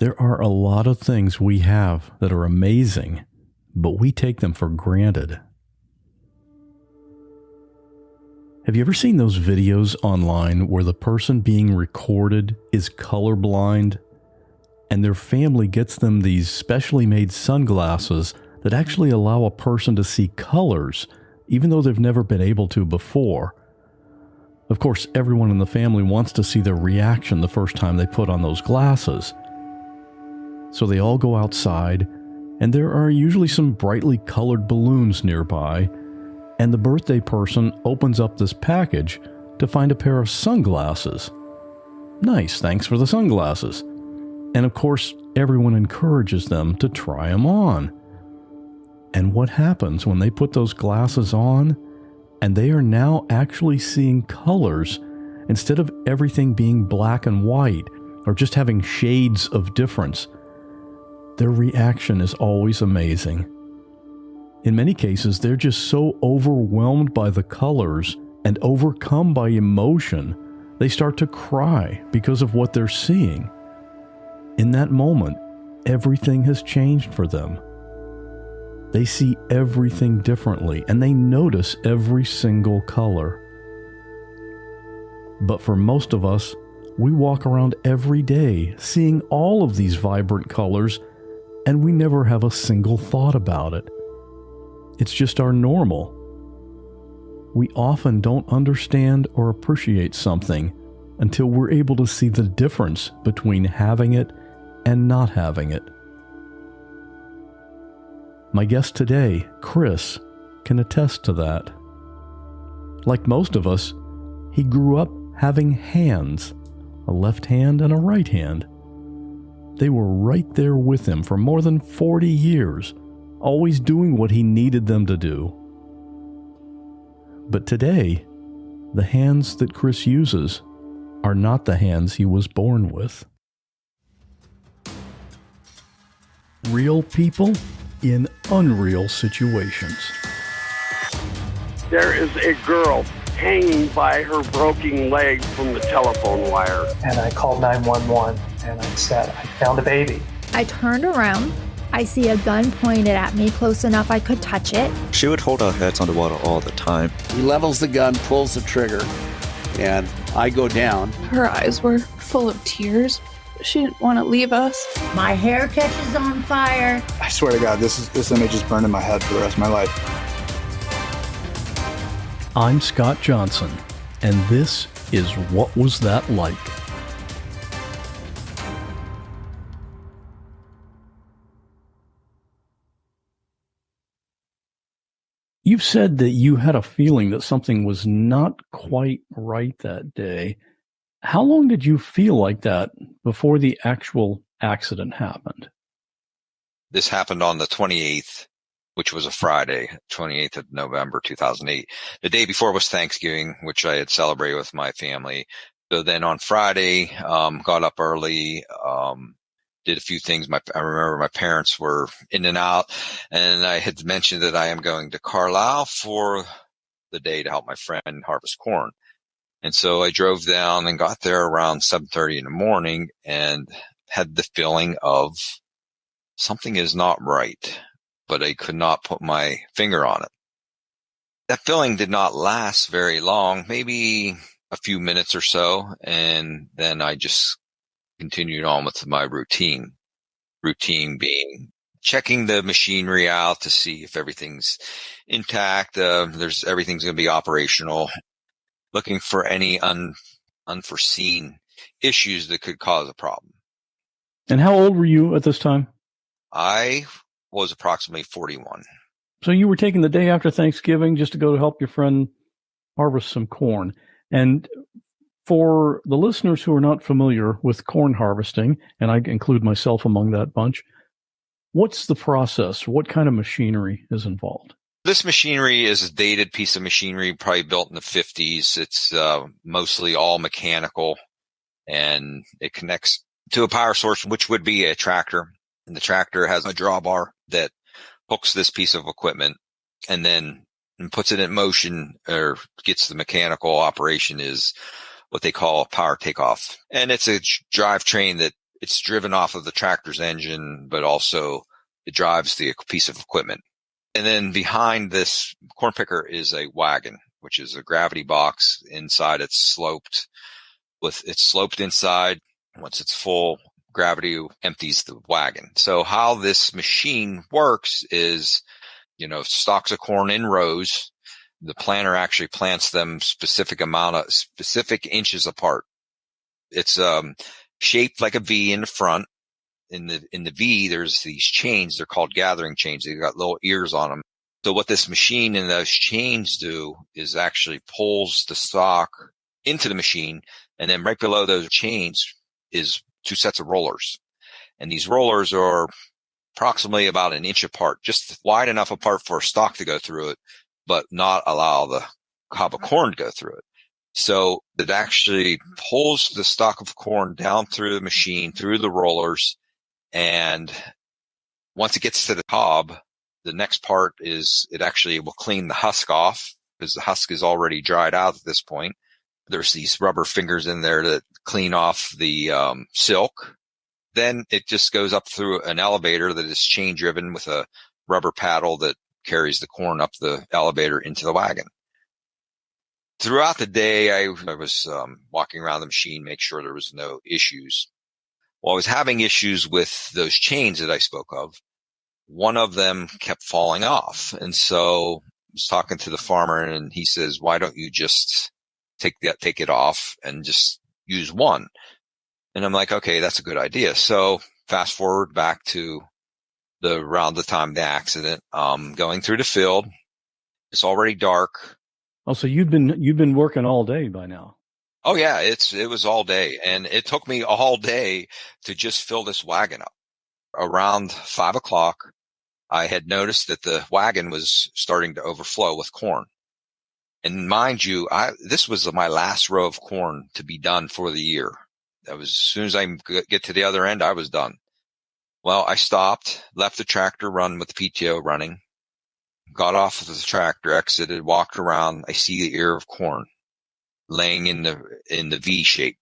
There are a lot of things we have that are amazing, but we take them for granted. Have you ever seen those videos online where the person being recorded is colorblind and their family gets them these specially made sunglasses that actually allow a person to see colors, even though they've never been able to before? Of course, everyone in the family wants to see their reaction the first time they put on those glasses. So they all go outside, and there are usually some brightly colored balloons nearby, and the birthday person opens up this package to find a pair of sunglasses. Nice, thanks for the sunglasses. And of course, everyone encourages them to try them on. And what happens when they put those glasses on, and they are now actually seeing colors instead of everything being black and white or just having shades of difference? Their reaction is always amazing. In many cases, they're just so overwhelmed by the colors and overcome by emotion, they start to cry because of what they're seeing. In that moment, everything has changed for them. They see everything differently, and they notice every single color. But for most of us, we walk around every day seeing all of these vibrant colors, and we never have a single thought about it. It's just our normal. We often don't understand or appreciate something until we're able to see the difference between having it and not having it. My guest today, Chris, can attest to that. Like most of us, he grew up having hands, a left hand and a right hand. They were right there with him for more than 40 years, always doing what he needed them to do. But today, the hands that Chris uses are not the hands he was born with. Real people in unreal situations. There is a girl hanging by her broken leg from the telephone wire. And I called 911 and I said, I found a baby. I turned around. I see a gun pointed at me close enough I could touch it. She would hold our heads underwater all the time. He levels the gun, pulls the trigger, and I go down. Her eyes were full of tears. She didn't want to leave us. My hair catches on fire. I swear to God, this image is burned in my head for the rest of my life. I'm Scott Johnson, and this is What Was That Like? You've said that you had a feeling that something was not quite right that day. How long did you feel like that before the actual accident happened? This happened on the 28th, which was a Friday, 28th of November, 2008. The day before was Thanksgiving, which I had celebrated with my family. So then on Friday, got up early, did a few things. I remember my parents were in and out, and I had mentioned that I am going to Carlisle for the day to help my friend harvest corn. And so I drove down and got there around 7:30 in the morning and had the feeling of something is not right, but I could not put my finger on it. That feeling did not last very long, maybe a few minutes or so. And then I just continued on with my routine being checking the machinery out to see if everything's intact. Everything's going to be operational, looking for any unforeseen issues that could cause a problem. And how old were you at this time? I was approximately 41. So you were taking the day after Thanksgiving just to go to help your friend harvest some corn. And for the listeners who are not familiar with corn harvesting, and I include myself among that bunch, what's the process? What kind of machinery is involved? This machinery is a dated piece of machinery, probably built in the 50s. It's mostly all mechanical, and it connects to a power source, which would be a tractor. And the tractor has a drawbar that hooks this piece of equipment and then puts it in motion, or gets the mechanical operation, is what they call a power takeoff. And it's a drivetrain that it's driven off of the tractor's engine, but also it drives the piece of equipment. And then behind this corn picker is a wagon, which is a gravity box. Inside it's sloped inside. Once it's full, gravity empties the wagon. So how this machine works is, stalks of corn in rows. The planter actually plants them specific inches apart. It's shaped like a V in the front. In the V, there's these chains. They're called gathering chains. They've got little ears on them. So what this machine and those chains do is actually pulls the stalk into the machine. And then right below those chains is 2 sets of rollers. And these rollers are approximately about an inch apart, just wide enough apart for a stalk to go through it, but not allow the cob of corn to go through it. So it actually pulls the stalk of corn down through the machine, through the rollers. And once it gets to the cob, the next part is it actually will clean the husk off because the husk is already dried out at this point. There's these rubber fingers in there that clean off the silk. Then it just goes up through an elevator that is chain driven with a rubber paddle that carries the corn up the elevator into the wagon. Throughout the day, I was walking around the machine, make sure there was no issues. Well, I was having issues with those chains that I spoke of. One of them kept falling off. And so I was talking to the farmer and he says, why don't you just take it off and just use one? And I'm like, okay, that's a good idea. So fast forward back to around the time of the accident, going through the field. It's already dark. Oh, so you've been working all day by now. Oh yeah, it was all day, and it took me all day to just fill this wagon up. Around 5 o'clock, I had noticed that the wagon was starting to overflow with corn. And mind you, this was my last row of corn to be done for the year. That was as soon as I get to the other end, I was done. Well, I stopped, left the tractor run with the PTO running, got off of the tractor, exited, walked around. I see the ear of corn laying in the V shape.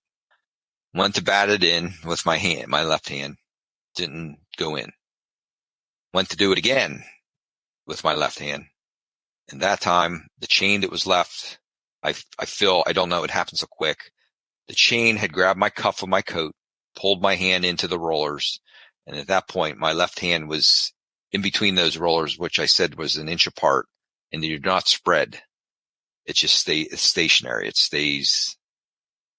Went to bat it in with my hand, my left hand. Didn't go in. Went to do it again with my left hand. And that time, the chain that was left, I don't know, it happened so quick. The chain had grabbed my cuff of my coat, pulled my hand into the rollers. And at that point, my left hand was in between those rollers, which I said was an inch apart, and they do not spread. It just it's stationary. It stays.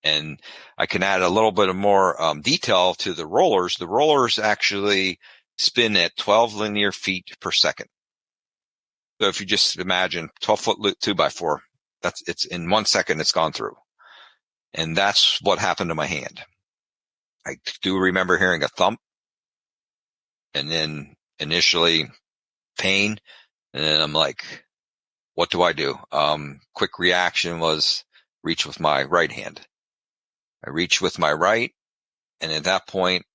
And I can add a little bit of more detail to the rollers. The rollers actually spin at 12 linear feet per second. So if you just imagine 12-foot 2x4, it's in 1 second it's gone through. And that's what happened to my hand. I do remember hearing a thump, and then initially pain. And then I'm like, what do I do? Quick reaction was reach with my right hand. I reach with my right. And at that point,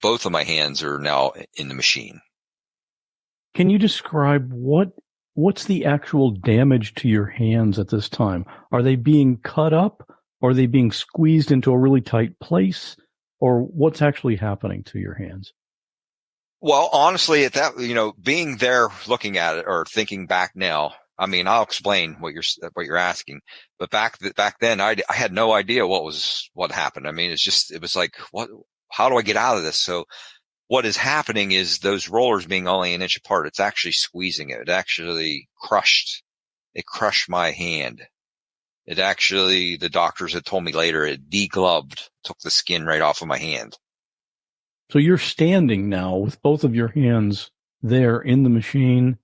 both of my hands are now in the machine. Can you describe what's the actual damage to your hands at this time? Are they being cut up? Are they being squeezed into a really tight place? Or what's actually happening to your hands? Well, honestly, at that, being there, looking at it or thinking back now, I mean, I'll explain what you're asking, but back then I had no idea what happened. I mean, it was like, how do I get out of this? So what is happening is those rollers being only an inch apart, it's actually squeezing it. It actually crushed my hand. It actually, the doctors had told me later, it degloved, took the skin right off of my hand. So you're standing now with both of your hands there in the machine.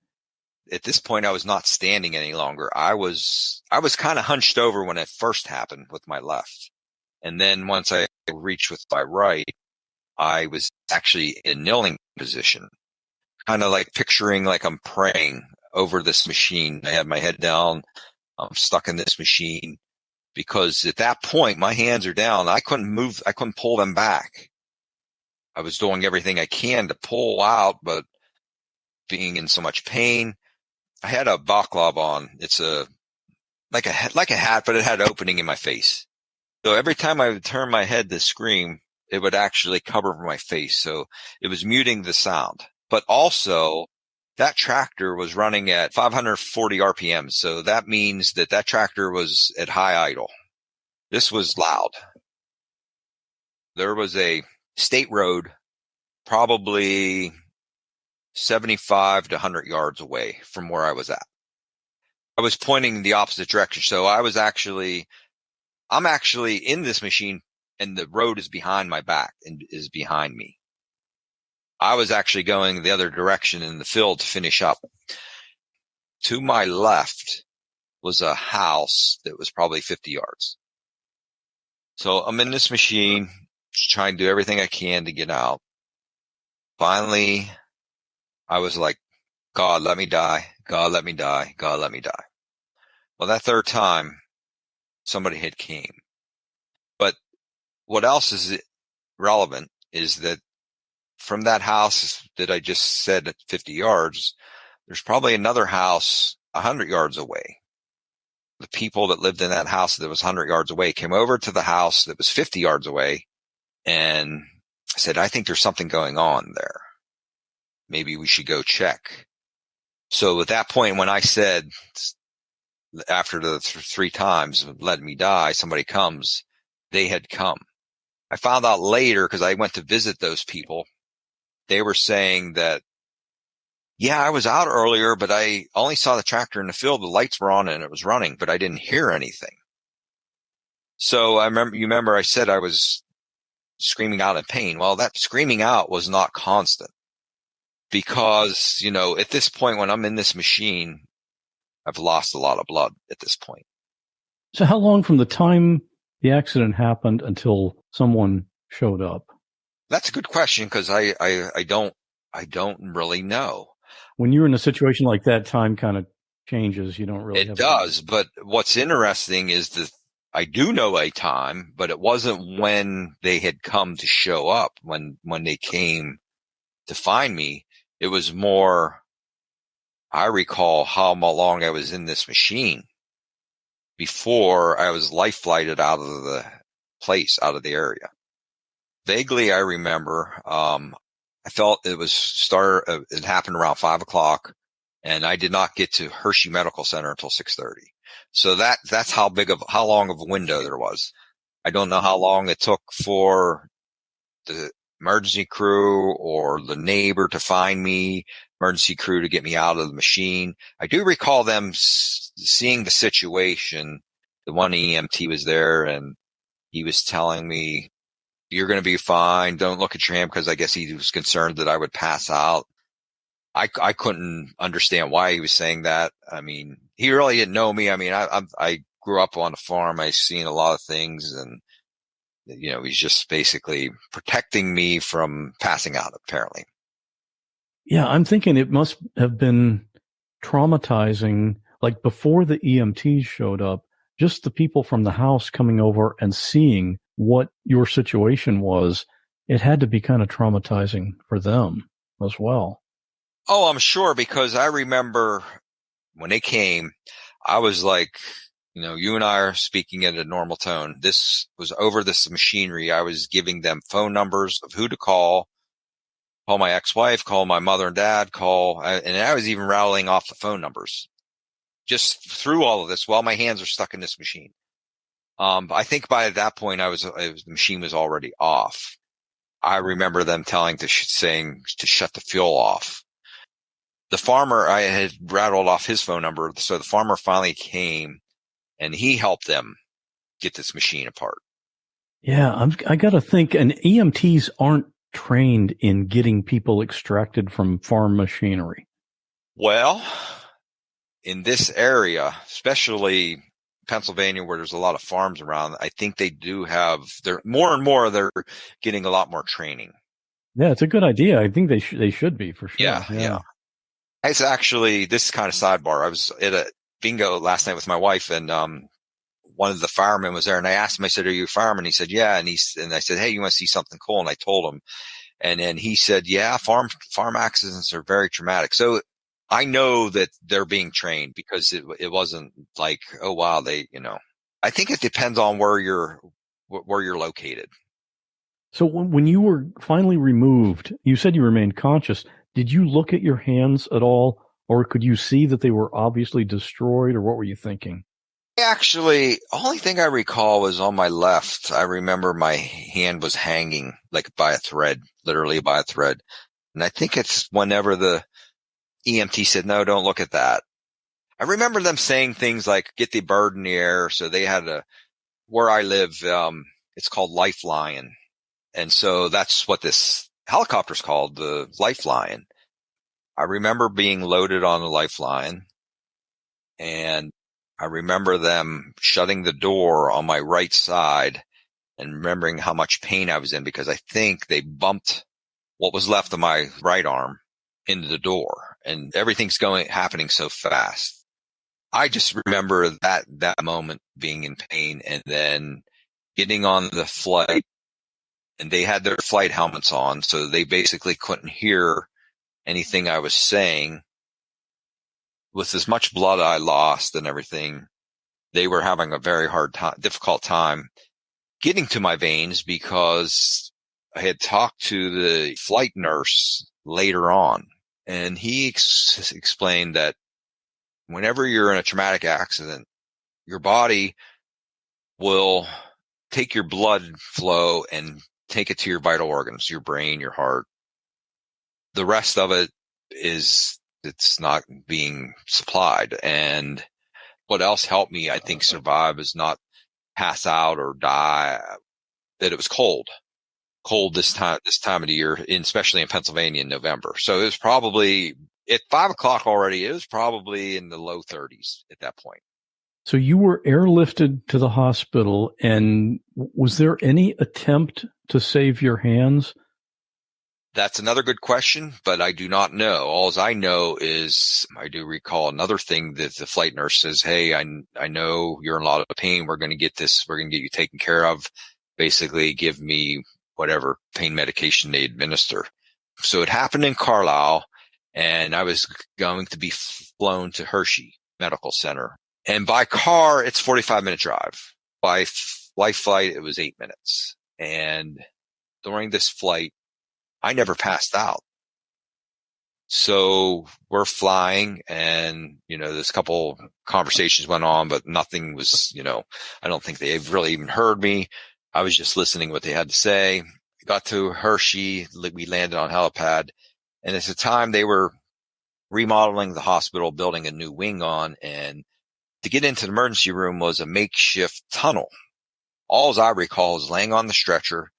At this point, I was not standing any longer. I was kind of hunched over when it first happened with my left. And then once I reached with my right, I was actually in a kneeling position, kind of like picturing like I'm praying over this machine. I had my head down. I'm stuck in this machine because at that point, my hands are down. I couldn't move. I couldn't pull them back. I was doing everything I can to pull out, but being in so much pain, I had a balaclava on. It's like a hat, but it had an opening in my face. So every time I would turn my head to scream, it would actually cover my face. So it was muting the sound, but also that tractor was running at 540 RPM. So that means that tractor was at high idle. This was loud. There was a state road probably 75 to 100 yards away from where I was at. I was pointing the opposite direction. So I'm actually in this machine and the road is behind my back and is behind me. I was actually going the other direction in the field to finish up. To my left was a house that was probably 50 yards. So I'm in this machine, trying to do everything I can to get out. Finally, I was like, God, let me die. God, let me die. God, let me die. Well, that third time, somebody had came. But what else is relevant is that from that house that I just said at 50 yards, there's probably another house 100 yards away. The people that lived in that house that was 100 yards away came over to the house that was 50 yards away and said, I think there's something going on there. Maybe we should go check. So at that point, when I said, after the three times, let me die, somebody comes, they had come. I found out later, because I went to visit those people, they were saying that, yeah, I was out earlier, but I only saw the tractor in the field. The lights were on and it was running, but I didn't hear anything. So you remember I said I was screaming out in pain. Well, that screaming out was not constant because, at this point when I'm in this machine, I've lost a lot of blood at this point. So how long from the time the accident happened until someone showed up? That's a good question because I don't really know. When you're in a situation like that, time kind of changes. You don't really. It does, but what's interesting is that I do know a time, but it wasn't when they had come to show up. When they came to find me, it was more. I recall how long I was in this machine before I was life flighted out of the place, out of the area. Vaguely, I remember, I felt it happened around 5:00 and I did not get to Hershey Medical Center until 6:30. So that's how long of a window there was. I don't know how long it took for the emergency crew or the neighbor to find me, emergency crew to get me out of the machine. I do recall them seeing the situation. The one EMT was there and he was telling me, you're going to be fine. Don't look at your hand, because I guess he was concerned that I would pass out. I couldn't understand why he was saying that. I mean, he really didn't know me. I mean, I grew up on a farm. I've seen a lot of things and, he's just basically protecting me from passing out, apparently. Yeah, I'm thinking it must have been traumatizing, like before the EMTs showed up, just the people from the house coming over and seeing what your situation was. It had to be kind of traumatizing for them as well. Oh, I'm sure, because I remember when they came, I was like, you and I are speaking at a normal tone. This was over this machinery. I was giving them phone numbers of who to call my ex-wife, call my mother and dad, and I was even rattling off the phone numbers just through all of this while my hands are stuck in this machine. I think by that point the machine was already off. I remember them saying to shut the fuel off. The farmer, I had rattled off his phone number. So the farmer finally came and he helped them get this machine apart. Yeah, I got to think, and EMTs aren't trained in getting people extracted from farm machinery. Well, in this area, especially Pennsylvania, where there's a lot of farms around, I think they do have, they're getting a lot more training. Yeah, it's a good idea. I think they should be for sure. Yeah. It's actually, this is kind of sidebar. I was at a bingo last night with my wife and, one of the firemen was there and I asked him, I said, are you a fireman? He said, yeah. And I said, hey, you want to see something cool? And I told him, and then he said, yeah, farm accidents are very traumatic. So I know that they're being trained because it wasn't like, oh, wow, I think it depends on where you're located. So when you were finally removed, you said you remained conscious. Did you look at your hands at all, or could you see that they were obviously destroyed, or what were you thinking? Actually, only thing I recall was on my left. I remember my hand was hanging like by a thread, literally by a thread. And I think it's whenever the EMT said, no, don't look at that. I remember them saying things like, get the bird in the air. So they had where I live, it's called Lifeline. And so that's what this helicopter's called, the Lifeline. I remember being loaded on the Lifeline, and I remember them shutting the door on my right side and remembering how much pain I was in, because I think they bumped what was left of my right arm into the door, and everything's happening so fast. I just remember that moment being in pain, and then getting on the flight, and they had their flight helmets on, so they basically couldn't hear anything I was saying. With as much blood I lost and everything, they were having a very difficult time getting to my veins, because I had talked to the flight nurse later on, and he explained that whenever you're in a traumatic accident, your body will take your blood flow and take it to your vital organs, your brain, your heart. The rest of it's not being supplied. And what else helped me, I think, survive is not pass out or die, that it was cold this time of the year, especially in Pennsylvania in November. So it was probably at 5:00 already. It was probably in the low 30s at that point. So you were airlifted to the hospital, and was there any attempt to save your hands? That's another good question, but I do not know. All I know is I do recall another thing that the flight nurse says, hey, I know you're in a lot of pain. We're going to get you taken care of. Basically give me whatever pain medication they administer. So it happened in Carlisle, and I was going to be flown to Hershey Medical Center. And by car, it's 45-minute drive. By flight, it was 8 minutes. And during this flight, I never passed out. So we're flying, and, this couple conversations went on, but nothing was, I don't think they really even heard me. I was just listening what they had to say. Got to Hershey. We landed on helipad, and at the time they were remodeling the hospital, building a new wing on, and to get into the emergency room was a makeshift tunnel. All I recall is laying on the stretcher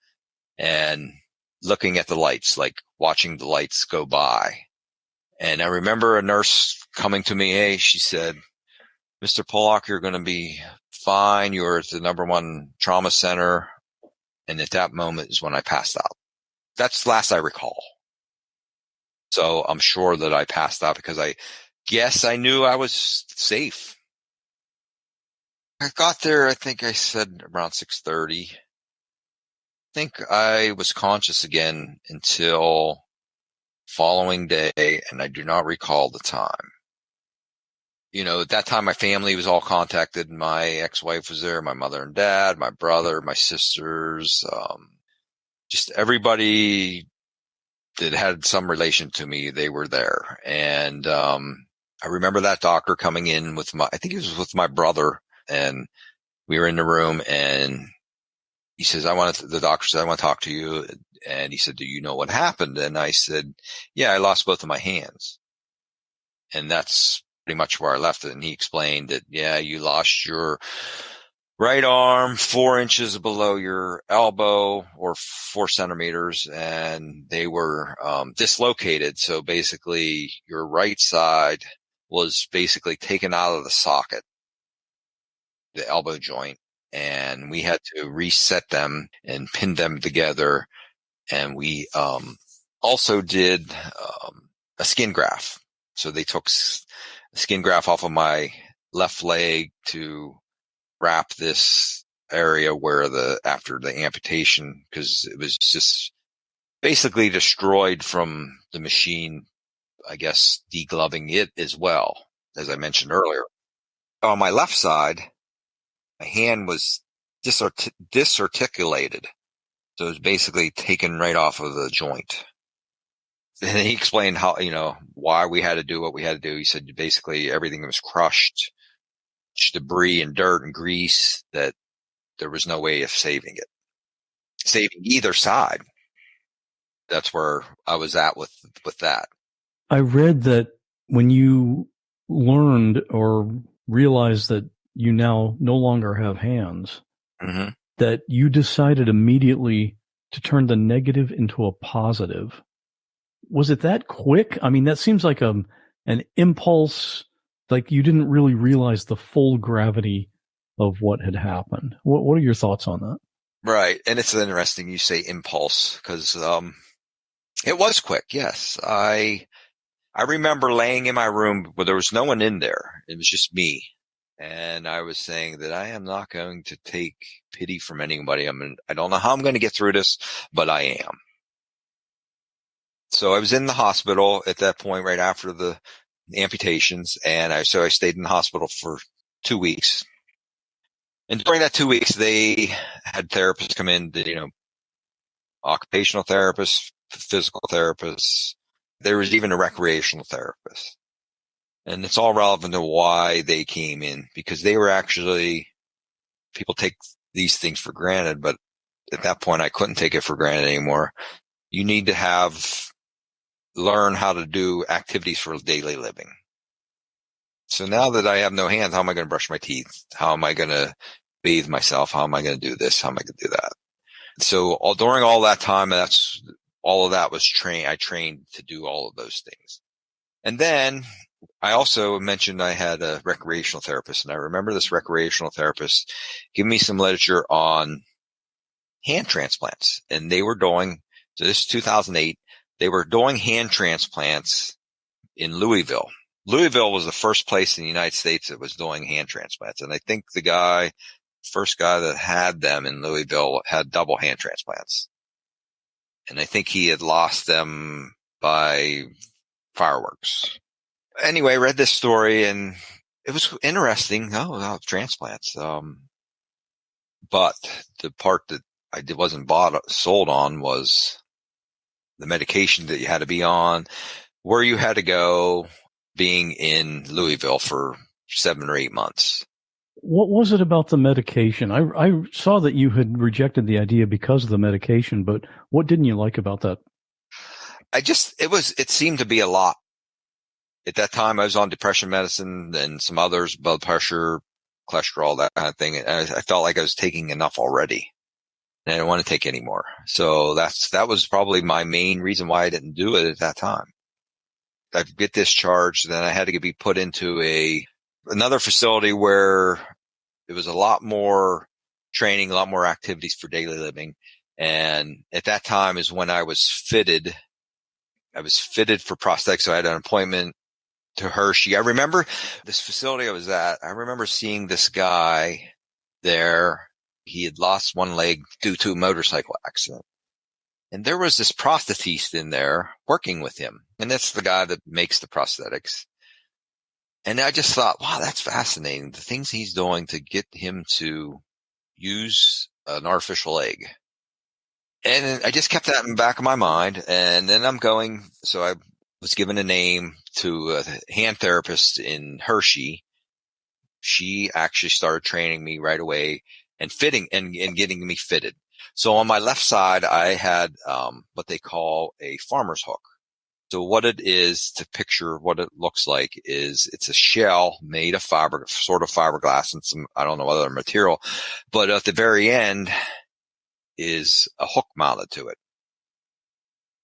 and looking at the lights, like watching the lights go by. And I remember a nurse coming to me. Hey, she said, Mr. Pollock, you're going to be fine. You're at the #1 trauma center. And at that moment is when I passed out. That's the last I recall. So I'm sure that I passed out because I guess I knew I was safe. I got there, I think I said around 6:30. I think I was conscious again until following day, and I do not recall the time. At that time, my family was all contacted. My ex-wife was there, my mother and dad, my brother, my sisters, just everybody that had some relation to me, they were there. And I remember that doctor coming in I think he was with my brother, and we were in the room, and he says, the doctor said, I want to talk to you. And he said, do you know what happened? And I said, yeah, I lost both of my hands. And that's pretty much where I left it. And he explained that, yeah, you lost your right arm 4 inches below your elbow, or 4 centimeters, and they were dislocated. So basically your right side was basically taken out of the socket, the elbow joint, and we had to reset them and pin them together. And we also did a skin graft. So they took a skin graft off of my left leg to wrap this area where after the amputation, because it was just basically destroyed from the machine, I guess, degloving it as well, as I mentioned earlier. On my left side, my hand was disarticulated. So it was basically taken right off of the joint. And he explained how, why we had to do what we had to do. He said basically everything was crushed, debris and dirt and grease, that there was no way of saving either side. That's where I was at with that. I read that when you learned or realized that you now no longer have hands, mm-hmm. that you decided immediately to turn the negative into a positive. Was it that quick? I mean, that seems like an impulse, like you didn't really realize the full gravity of what had happened. What are your thoughts on that? Right. And it's interesting you say impulse, because it was quick. Yes. I remember laying in my room where there was no one in there. It was just me. And I was saying that I am not going to take pity from anybody. I don't know how I'm going to get through this, but I am. So I was in the hospital at that point, right after the amputations. And I stayed in the hospital for 2 weeks. And during that 2 weeks, they had therapists come in, occupational therapists, physical therapists. There was even a recreational therapist. And it's all relevant to why they came in, because they were actually, people take these things for granted, but at that point I couldn't take it for granted anymore. You need to learn how to do activities for daily living. So now that I have no hands, how am I going to brush my teeth? How am I going to bathe myself? How am I going to do this? How am I going to do that? So during all that time, all of that was I trained to do all of those things. And then I also mentioned I had a recreational therapist, and I remember this recreational therapist giving me some literature on hand transplants. And they were doing, so this is 2008, they were doing hand transplants in Louisville. Louisville was the first place in the United States that was doing hand transplants. And I think the first guy that had them in Louisville had double hand transplants. And I think he had lost them by fireworks. Anyway, I read this story and it was interesting. Oh, transplants. But the part that I wasn't sold on was the medication that you had to be on, where you had to go, being in Louisville for 7 or 8 months. What was it about the medication? I saw that you had rejected the idea because of the medication, but what didn't you like about that? It seemed to be a lot. At that time, I was on depression medicine and some others, blood pressure, cholesterol, that kind of thing. And I felt like I was taking enough already, and I didn't want to take any more. So that was probably my main reason why I didn't do it at that time. I'd get discharged, then I had to be put into another facility where it was a lot more training, a lot more activities for daily living. And at that time is when I was fitted. I was fitted for prosthetics. So I had an appointment to Hershey. I remember this facility I was at. I remember seeing this guy there. He had lost one leg due to a motorcycle accident. And there was this prosthetist in there working with him. And that's the guy that makes the prosthetics. And I just thought, wow, that's fascinating. The things he's doing to get him to use an artificial leg. And I just kept that in the back of my mind. And then so I was given a name to a hand therapist in Hershey. She actually started training me right away and fitting and getting me fitted. So on my left side, I had what they call a farmer's hook. So what it is, to picture what it looks like, is it's a shell made of fiberglass and some, I don't know, other material. But at the very end is a hook mounted to it,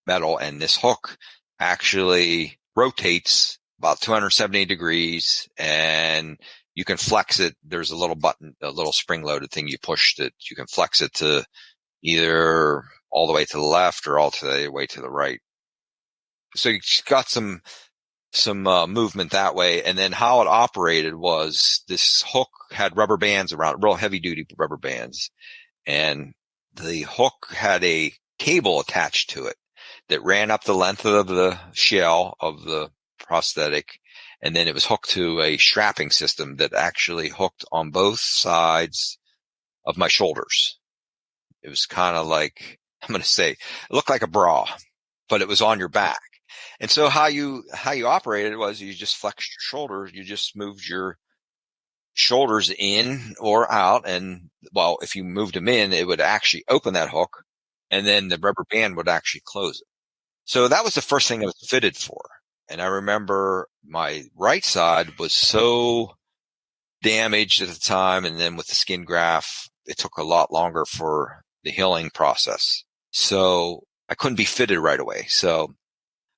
metal. And this hook actually rotates about 270 degrees, and you can flex it. There's a little button, a little spring-loaded thing you push that you can flex it to either all the way to the left or all the way to the right. So you got some movement that way. And then how it operated was this hook had rubber bands around, real heavy duty rubber bands. And the hook had a cable attached to it that ran up the length of the shell of the prosthetic. And then it was hooked to a strapping system that actually hooked on both sides of my shoulders. It was kind of like I'm going to say, it looked like a bra, but it was on your back. And so how you operated was you just flexed your shoulders. You just moved your shoulders in or out. And well, if you moved them in, it would actually open that hook, and then the rubber band would actually close it. So that was the first thing I was fitted for. And I remember my right side was so damaged at the time. And then with the skin graft, it took a lot longer for the healing process. So I couldn't be fitted right away. So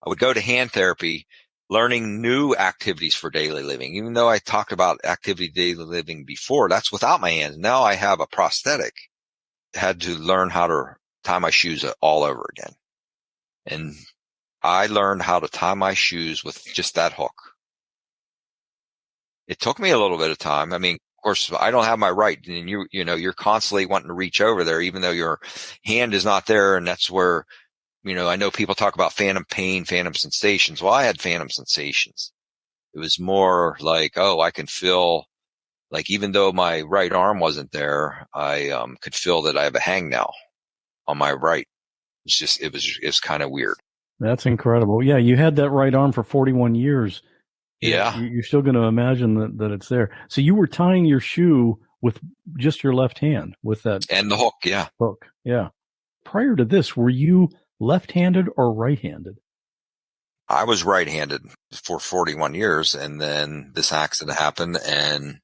I would go to hand therapy, learning new activities for daily living. Even though I talked about activity daily living before, that's without my hands. Now I have a prosthetic. I had to learn how to tie my shoes all over again. And I learned how to tie my shoes with just that hook. It took me a little bit of time. I mean, of course, I don't have my right, and you're constantly wanting to reach over there, even though your hand is not there. And that's where, I know people talk about phantom pain, phantom sensations. Well, I had phantom sensations. It was more like, I can feel like, even though my right arm wasn't there, I could feel that I have a hangnail on my right. It was kind of weird. That's incredible. Yeah, you had that right arm for 41 years. Yeah. You're still going to imagine that it's there. So you were tying your shoe with just your left hand with that. And the hook, yeah. Hook, yeah. Prior to this, were you left-handed or right-handed? I was right-handed for 41 years, and then this accident happened, and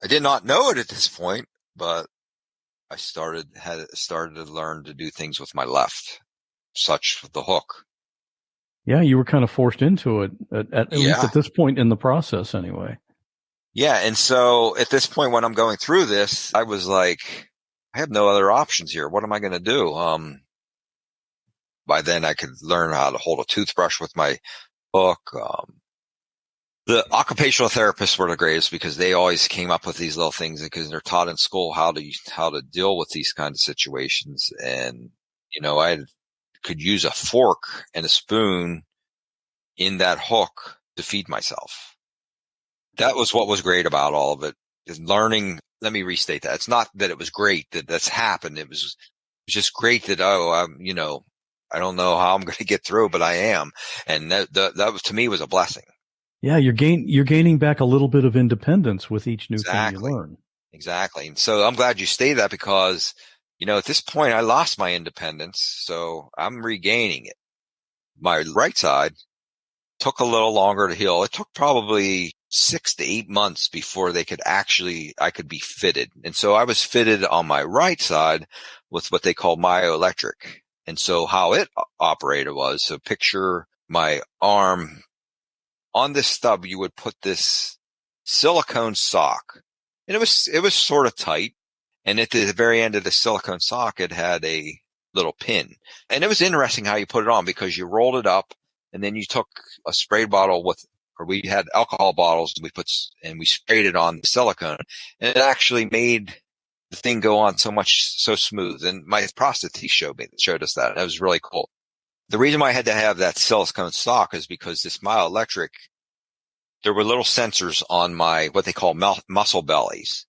I did not know it at this point, but I started to learn to do things with my left, such with the hook. Yeah, you were kind of forced into it, at least at this point in the process anyway. Yeah, and so at this point when I'm going through this, I was like, I have no other options here. What am I going to do? By then I could learn how to hold a toothbrush with my hook. The occupational therapists were the greatest because they always came up with these little things because they're taught in school how to deal with these kinds of situations. And, I could use a fork and a spoon in that hook to feed myself. That was what was great about all of it, is learning. Let me restate that. It's not that it was great that that's happened. It was just great that, I don't know how I'm going to get through, but I am. And that was, to me, was a blessing. Yeah. You're gaining back a little bit of independence with each new thing you learn. Exactly. And so I'm glad you stated that because, at this point I lost my independence. So I'm regaining it. My right side took a little longer to heal. It took probably 6 to 8 months before I could be fitted. And so I was fitted on my right side with what they call myoelectric. And so how it operated was, so picture my arm on this stub, you would put this silicone sock, and it was sort of tight. And at the very end of the silicone sock, it had a little pin. And it was interesting how you put it on because you rolled it up and then you took a spray bottle we had alcohol bottles and we sprayed it on the silicone, and it actually made the thing go on so smooth. And my prosthetist showed us that. That was really cool. The reason why I had to have that silicone sock is because this myoelectric, there were little sensors on my, what they call muscle bellies.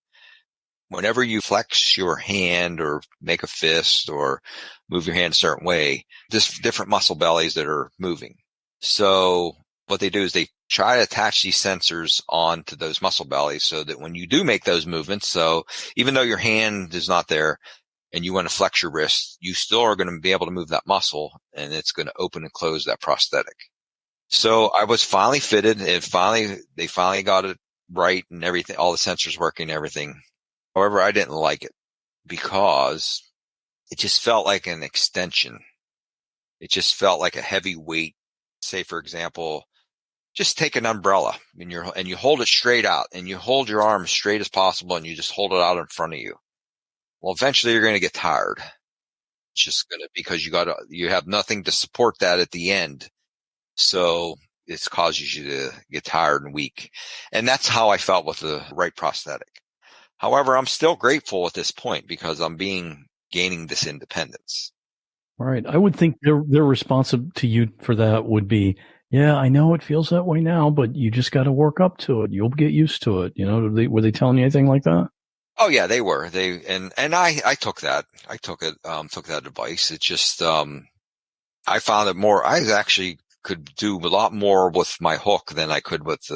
Whenever you flex your hand or make a fist or move your hand a certain way, there's different muscle bellies that are moving. So what they do is they try to attach these sensors onto those muscle bellies so that when you do make those movements, so even though your hand is not there and you want to flex your wrist, you still are going to be able to move that muscle, and it's going to open and close that prosthetic. So I was finally fitted, and they finally got it right and everything, all the sensors working and everything. However, I didn't like it because it just felt like an extension. It just felt like a heavy weight. Say, for example, just take an umbrella and you hold it straight out, and you hold your arm as straight as possible, and you just hold it out in front of you. Well, eventually you're going to get tired. It's just going to, because you have nothing to support that at the end. So it causes you to get tired and weak. And that's how I felt with the right prosthetic. However, I'm still grateful at this point because I'm gaining this independence. All right. I would think their response to you for that would be, yeah, I know it feels that way now, but you just got to work up to it. You'll get used to it. Were they telling you anything like that? Oh yeah, they were. I took that. I took that advice. It just, I found it more, I actually could do a lot more with my hook than I could with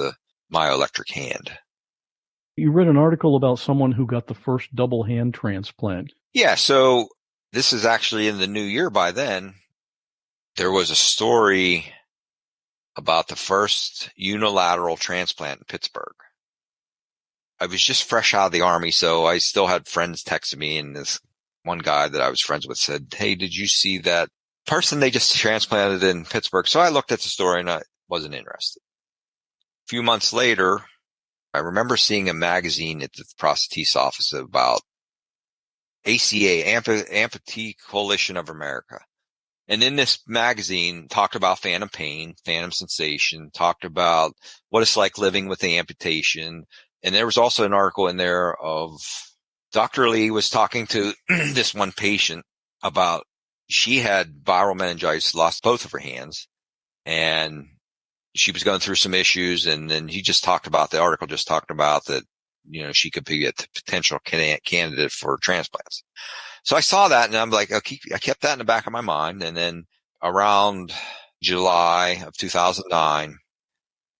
my electric hand. You read an article about someone who got the first double hand transplant. Yeah. So this is actually in the new year by then. There was a story about the first unilateral transplant in Pittsburgh. I was just fresh out of the Army, so I still had friends texting me, and this one guy that I was friends with said, "Hey, did you see that person they just transplanted in Pittsburgh?" So I looked at the story and I wasn't interested. A few months later, I remember seeing a magazine at the prosthesis office about ACA, Amputee Coalition of America. And in this magazine talked about phantom pain, phantom sensation, talked about what it's like living with the amputation. And there was also an article in there of Dr. Lee was talking to this one patient about she had viral meningitis, lost both of her hands, and she was going through some issues. And then the article just talked about that, she could be a potential candidate for transplants. So I saw that and I'm like, I kept that in the back of my mind. And then around July of 2009,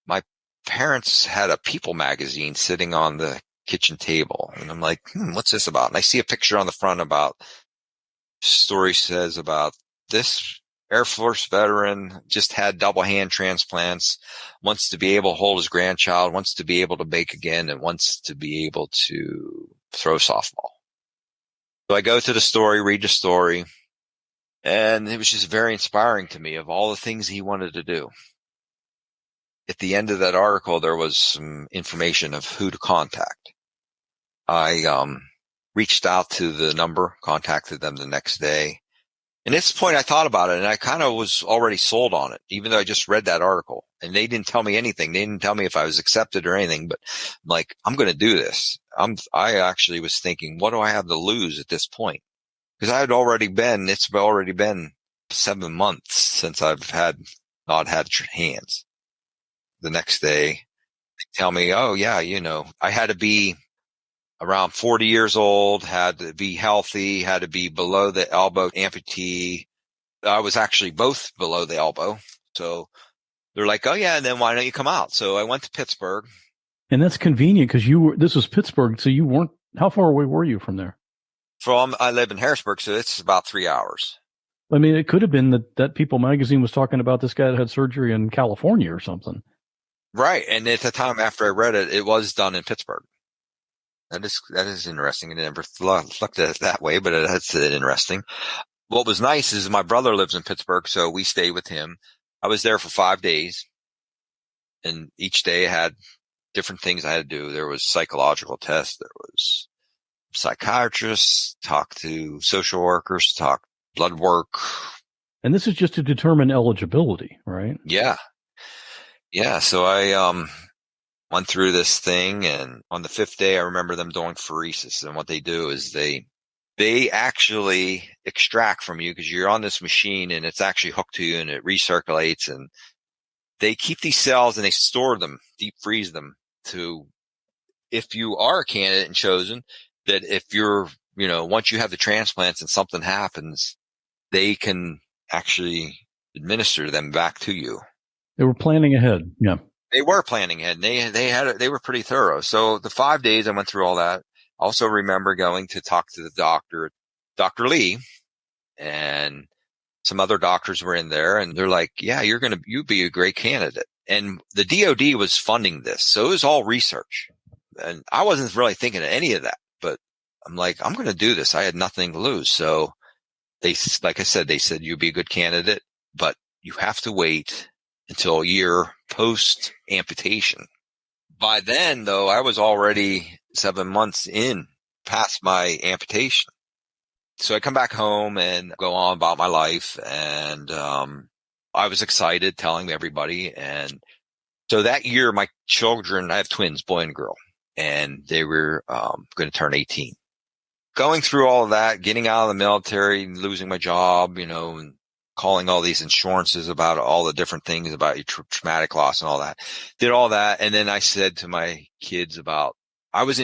my parents had a People magazine sitting on the kitchen table. And I'm like, what's this about? And I see a picture on the front about story says about this Air Force veteran just had double hand transplants, wants to be able to hold his grandchild, wants to be able to bake again, and wants to be able to throw softball. So I go to the story, read the story, and it was just very inspiring to me of all the things he wanted to do. At the end of that article, there was some information of who to contact. I reached out to the number, contacted them the next day. And at this point, I thought about it, and I kind of was already sold on it, even though I just read that article. And they didn't tell me anything. They didn't tell me if I was accepted or anything. But I'm like, I'm going to do this. I actually was thinking, what do I have to lose at this point? Because it's already been 7 months since I've not had hands. The next day, they tell me, oh yeah, I had to be around 40 years old, had to be healthy, had to be below the elbow amputee. I was actually both below the elbow. So they're like, oh yeah, and then why don't you come out? So I went to Pittsburgh. And that's convenient because this was Pittsburgh. So you weren't, how far away were you from there? I live in Harrisburg, so it's about 3 hours. I mean, it could have been that People magazine was talking about this guy that had surgery in California or something. Right. And at the time after I read it, it was done in Pittsburgh. That is interesting. I never looked at it that way, but that's interesting. What was nice is my brother lives in Pittsburgh, so we stayed with him. I was there for 5 days, and each day I had different things I had to do. There was psychological tests. There was psychiatrists, talk to social workers, talk blood work. And this is just to determine eligibility, right? Yeah. Yeah. So I, went through this thing, and on the 5th day, I remember them doing pheresis. And what they do is they actually extract from you because you're on this machine and it's actually hooked to you and it recirculates, and they keep these cells and they store them, deep freeze them to, if you are a candidate and chosen, that if you're, once you have the transplants and something happens, they can actually administer them back to you. They were planning ahead. Yeah. They were planning ahead. They were pretty thorough. So the 5 days I went through all that. I also remember going to talk to the doctor, Dr. Lee, and some other doctors were in there, and they're like, yeah, you'd be a great candidate. And the DOD was funding this. So it was all research. And I wasn't really thinking of any of that, but I'm like, I'm going to do this. I had nothing to lose. So like I said, they said, you'd be a good candidate, but you have to wait until a year post amputation. By then, though, I was already 7 months past my amputation. So I come back home and go on about my life. And, I was excited telling everybody. And so that year, my children, I have twins, boy and girl, and they were, going to turn 18. Going through all of that, getting out of the military, losing my job, and calling all these insurances about all the different things about your traumatic loss and all that. Did all that. And then I said to my kids about I was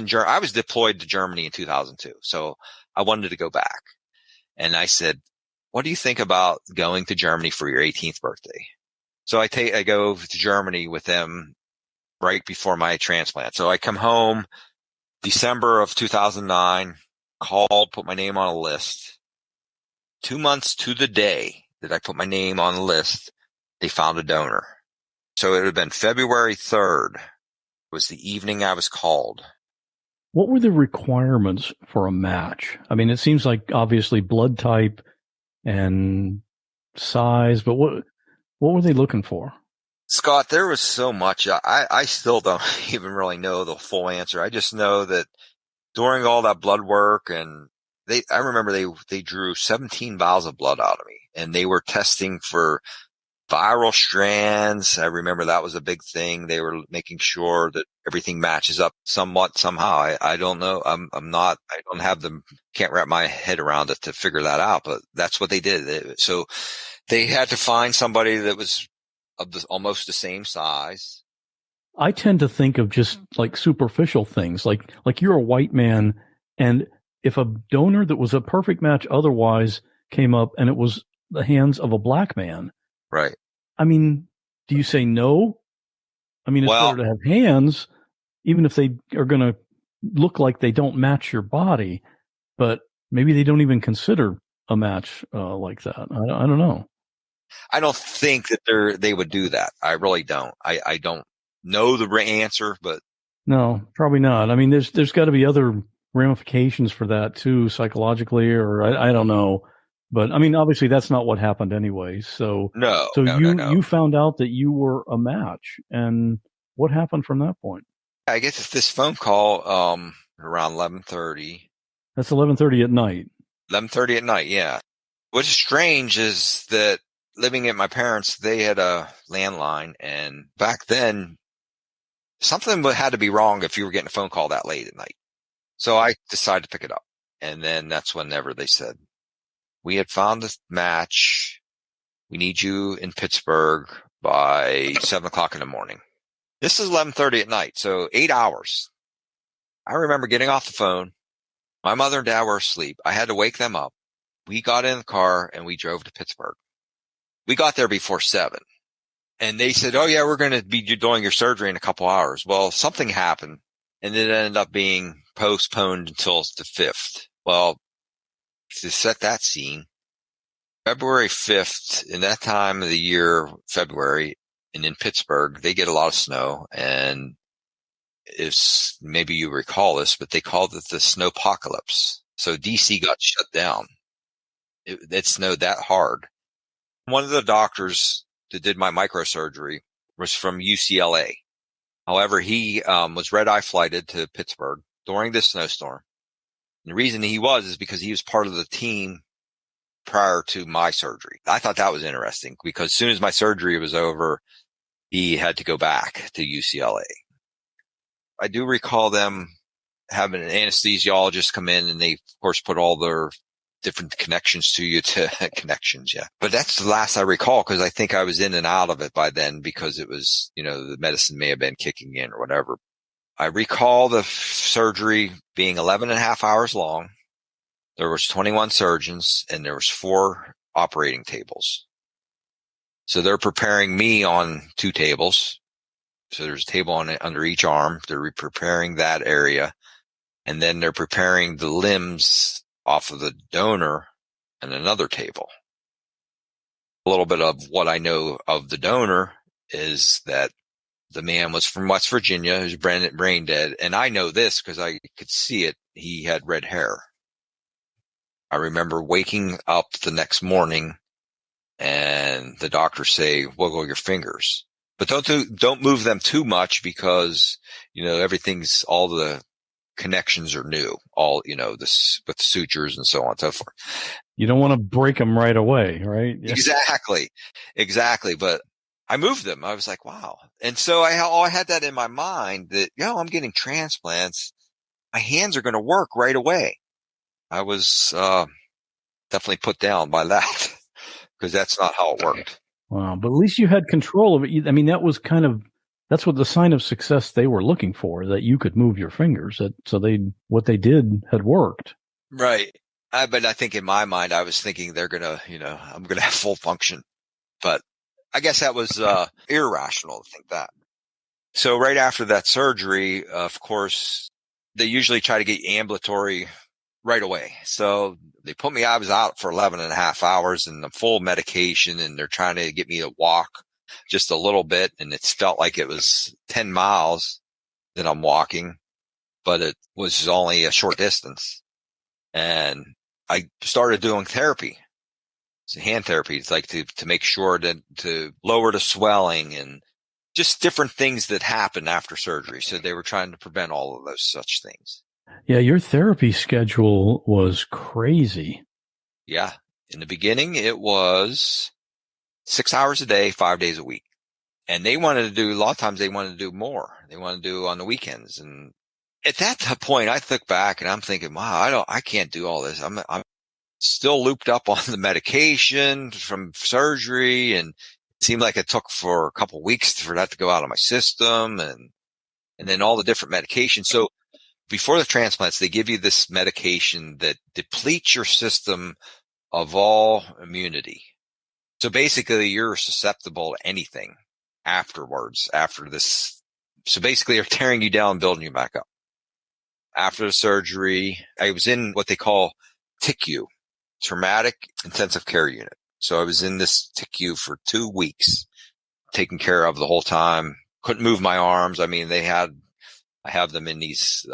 deployed to Germany in 2002. So I wanted to go back. And I said, what do you think about going to Germany for your 18th birthday? So I go to Germany with them right before my transplant. So I come home December of 2009, called, put my name on a list. 2 months to the day that I put my name on the list, they found a donor. So it would have been February 3rd was the evening I was called. What were the requirements for a match? I mean, it seems like obviously blood type and size, but what were they looking for? Scott, there was so much. I still don't even really know the full answer. I just know that during all that blood work, and I remember they drew 17 vials of blood out of me, and they were testing for viral strands. I remember that was a big thing. They were making sure that everything matches up somewhat, somehow. I don't know. Can't wrap my head around it to figure that out, but that's what they did. So they had to find somebody that was almost the same size. I tend to think of just like superficial things, like you're a white man, and if a donor that was a perfect match otherwise came up and it was the hands of a black man, right? I mean, do you say no? I mean, it's better to have hands, even if they are going to look like they don't match your body, but maybe they don't even consider a match like that. I don't know. I don't think that they would do that. I really don't. I don't know the answer, but no, probably not. I mean, there's got to be other ramifications for that too, psychologically, or I don't know. But I mean, obviously that's not what happened anyway. So you found out that you were a match, and what happened from that point? I guess it's this phone call around 11:30. That's 11:30 at night. 11:30 at night, yeah. What's strange is that living at my parents', they had a landline, and back then something had to be wrong if you were getting a phone call that late at night. So I decided to pick it up, and then that's whenever they said, we had found this match. We need you in Pittsburgh by 7:00 in the morning. This is 11:30 at night, so 8 hours. I remember getting off the phone. My mother and dad were asleep. I had to wake them up. We got in the car and we drove to Pittsburgh. We got there before 7. And they said, oh yeah, we're going to be doing your surgery in a couple hours. Well, something happened and it ended up being postponed until the 5th. Well, to set that scene, February 5th, in that time of the year, February, and in Pittsburgh, they get a lot of snow. And maybe you recall this, but they called it the snowpocalypse. So DC got shut down. It snowed that hard. One of the doctors that did my microsurgery was from UCLA. However, he was red-eye flighted to Pittsburgh during this snowstorm. And the reason he is because he was part of the team prior to my surgery. I thought that was interesting because as soon as my surgery was over, he had to go back to UCLA. I do recall them having an anesthesiologist come in, and they, of course, put all their different connections to you to connections. Yeah. But that's the last I recall because I think I was in and out of it by then because it was, the medicine may have been kicking in or whatever. I recall the surgery being 11 and a half hours long. There was 21 surgeons and there was 4 operating tables. So they're preparing me on 2 tables. So there's a table under each arm. They're preparing that area. And then they're preparing the limbs off of the donor and another table. A little bit of what I know of the donor is that the man was from West Virginia, who's brain dead. And I know this because I could see it. He had red hair. I remember waking up the next morning and the doctor say, wiggle your fingers, but don't move them too much because, everything's, all the connections are new, all, this with the sutures and so on and so forth. You don't want to break them right away, right? Yeah. Exactly. But I moved them. I was like, wow. And so I had that in my mind that, I'm getting transplants. My hands are going to work right away. I was definitely put down by that because that's not how it worked. Wow. But at least you had control of it. I mean, that was kind of That's what the sign of success they were looking for, that you could move your fingers. What they did had worked. Right. But I think in my mind, I was thinking they're going to, I'm going to have full function. But I guess that was irrational to think that. So right after that surgery, of course, they usually try to get you ambulatory right away. So they put me, I was out for 11 and a half hours and the full medication, and they're trying to get me to walk just a little bit. And it felt like it was 10 miles that I'm walking, but it was only a short distance. And I started doing therapy. It's hand therapy. It's like to make sure that to lower the swelling and just different things that happen after surgery. So they were trying to prevent all of those such things. Yeah, your therapy schedule was crazy. Yeah. In the beginning, it was 6 hours a day, 5 days a week. And they wanted to do, a lot of times they wanted to do more. They wanted to do on the weekends. And at that point, I look back and I'm thinking, wow, I can't do all this. I'm still looped up on the medication from surgery, and it seemed like it took for a couple of weeks for that to go out of my system, and then all the different medications. So before the transplants, they give you this medication that depletes your system of all immunity. So basically you're susceptible to anything afterwards, after this. So basically they're tearing you down and building you back up. After the surgery, I was in what they call TICU, Traumatic Intensive Care Unit. So I was in this TICU for 2 weeks, taken care of the whole time. Couldn't move my arms. I mean, I have them in these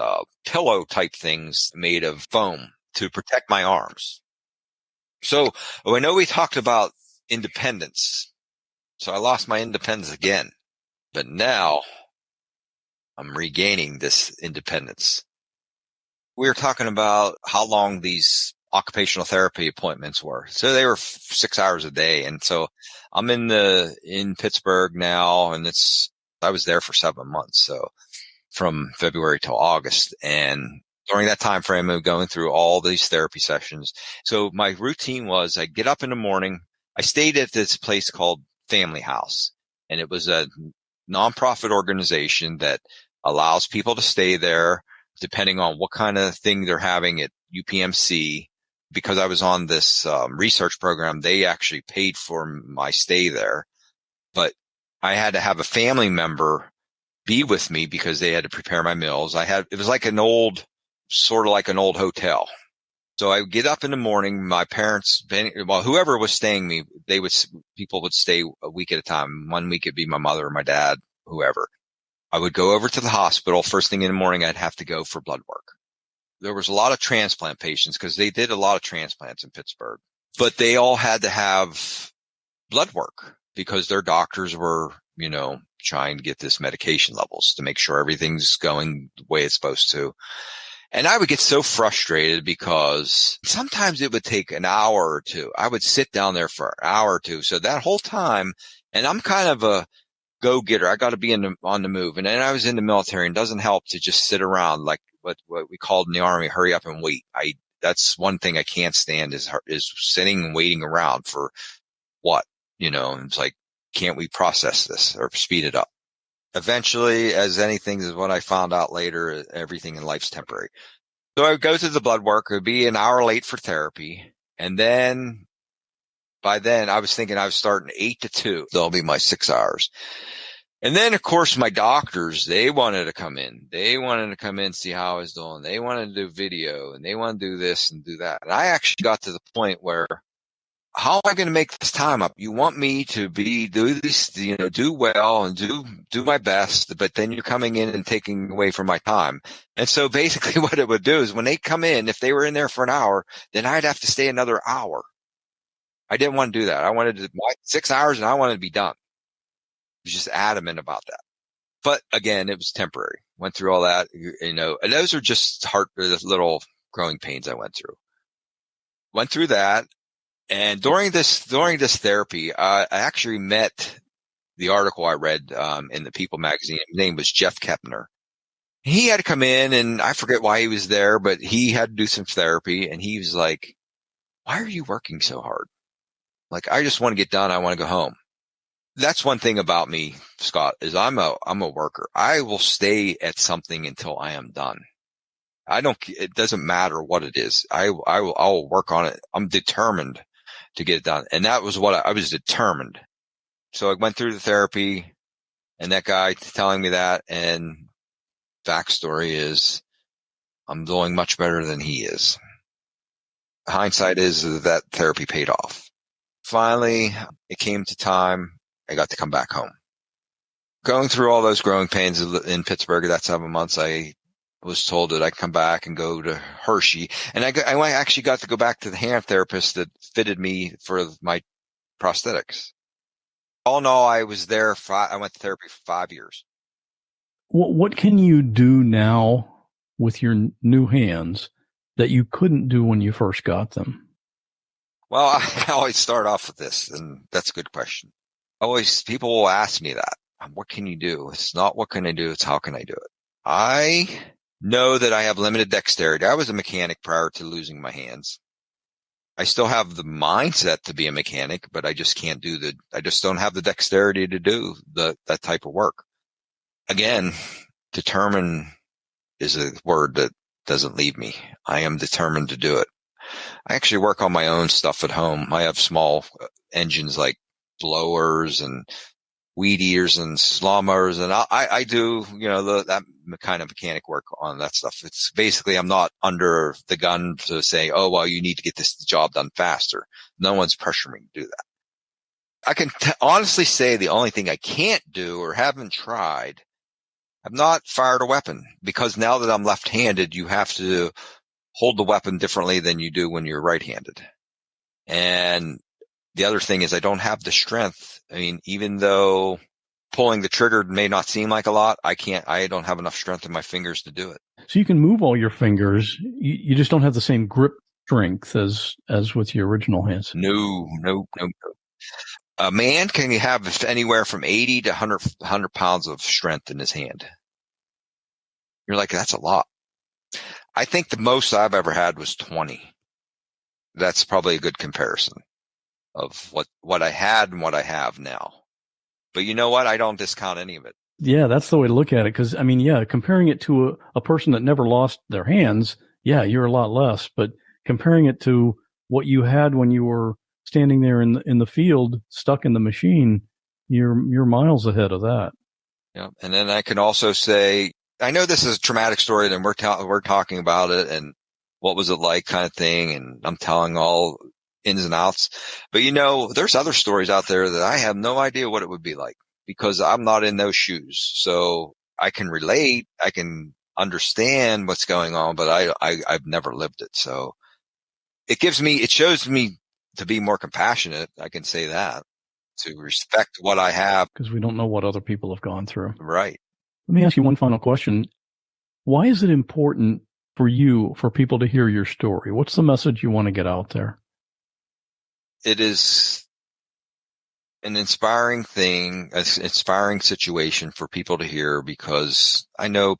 pillow type things made of foam to protect my arms. So I know we talked about independence. So I lost my independence again, but now I'm regaining this independence. We were talking about how long these occupational therapy appointments were. So they were 6 hours a day. And so I'm in Pittsburgh now, and I was there for 7 months. So from February till August. And during that time frame, I'm going through all these therapy sessions. So my routine was I get up in the morning. I stayed at this place called Family House, and it was a nonprofit organization that allows people to stay there depending on what kind of thing they're having at UPMC. Because I was on this research program, they actually paid for my stay there. But I had to have a family member be with me because they had to prepare my meals. It was like sort of like an old hotel. So I would get up in the morning, my parents, whoever was staying me, people would stay a week at a time. 1 week it'd be my mother or my dad, whoever. I would go over to the hospital. First thing in the morning, I'd have to go for blood work. There was a lot of transplant patients because they did a lot of transplants in Pittsburgh, but they all had to have blood work because their doctors were, trying to get this medication levels to make sure everything's going the way it's supposed to. And I would get so frustrated because sometimes it would take an hour or two. I would sit down there for an hour or two. So that whole time, and I'm kind of a go-getter. I got to be on the move. And then I was in the military, and it doesn't help to just sit around like what we called in the Army, hurry up and wait. That's one thing I can't stand is sitting and waiting around for what, it's like, can't we process this or speed it up? Eventually, as anything is what I found out later, everything in life's temporary. So I would go to the blood work. It would be an hour late for therapy. And then by then I was thinking I was starting 8 to 2. That'll be my 6 hours. And then, of course, my doctors, they wanted to come in. They wanted to come in, see how I was doing. They wanted to do video, and they wanted to do this and do that. And I actually got to the point where, how am I going to make this time up? You want me to do this, do well and do my best, but then you're coming in and taking away from my time. And so basically what it would do is when they come in, if they were in there for an hour, then I'd have to stay another hour. I didn't want to do that. I wanted 6 hours and I wanted to be done. I was just adamant about that. But again, it was temporary. Went through all that, and those are just little growing pains I went through. Went through that. And during this therapy, I actually met the article I read in the People magazine. His name was Jeff Kepner. He had to come in, and I forget why he was there, but he had to do some therapy. And he was like, "Why are you working so hard? Like, I just want to get done. I want to go home." That's one thing about me, Scott, is I'm a worker. I will stay at something until I am done. It doesn't matter what it is. I'll work on it. I'm determined to get it done. And that was what I was determined. So I went through the therapy and that guy telling me that, and backstory is I'm doing much better than he is. Hindsight is that therapy paid off. Finally, it came to time. I got to come back home. Going through all those growing pains in Pittsburgh, that 7 months, I was told that I could come back and go to Hershey. And I actually got to go back to the hand therapist that fitted me for my prosthetics. All in all, I was there. I went to therapy for 5 years. What can you do now with your new hands that you couldn't do when you first got them? Well, I always start off with this, and that's a good question. People will ask me that. What can you do? It's not what can I do, it's how can I do it. I know that I have limited dexterity. I was a mechanic prior to losing my hands. I still have the mindset to be a mechanic, but I just I just don't have the dexterity to do that type of work. Again, determined is a word that doesn't leave me. I am determined to do it. I actually work on my own stuff at home. I have small engines like blowers and weed eaters and lawnmowers, and I do, that kind of mechanic work on that stuff. It's basically, I'm not under the gun to say, oh, well, you need to get this job done faster. No one's pressuring me to do that. I can honestly say the only thing I can't do or haven't tried, I've not fired a weapon, because now that I'm left-handed, you have to hold the weapon differently than you do when you're right-handed. And the other thing is I don't have the strength. I mean, even though pulling the trigger may not seem like a lot, I don't have enough strength in my fingers to do it. So you can move all your fingers. You just don't have the same grip strength as with your original hands. No. A man can have anywhere from 80 to 100 pounds of strength in his hand. You're like, that's a lot. I think the most I've ever had was 20. That's probably a good comparison of what I had and what I have now. But you know what? I don't discount any of it. Yeah, that's the way to look at it. Because, I mean, comparing it to a person that never lost their hands, you're a lot less. But comparing it to what you had when you were standing there in the field, stuck in the machine, you're miles ahead of that. Yeah, and then I can also say, I know this is a traumatic story, and we're talking about it and what was it like, kind of thing, and I'm telling all ins and outs. But there's other stories out there that I have no idea what it would be like, because I'm not in those shoes. So I can relate, I can understand what's going on, but I've never lived it. So it shows me to be more compassionate. I can say that, to respect what I have. Because we don't know what other people have gone through. Right. Let me ask you one final question. Why is it important for people to hear your story? What's the message you want to get out there? It is an inspiring situation for people to hear, because I know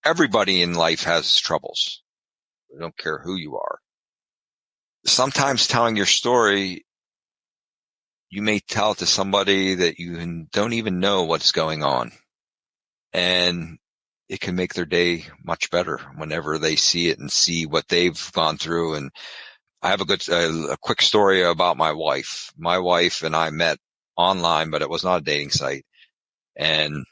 everybody in life has troubles. I don't care who you are. Sometimes telling your story, you may tell it to somebody that you don't even know what's going on. And it can make their day much better whenever they see it and see what they've gone through. And I have a quick story about my wife. My wife and I met online, but it was not a dating site. And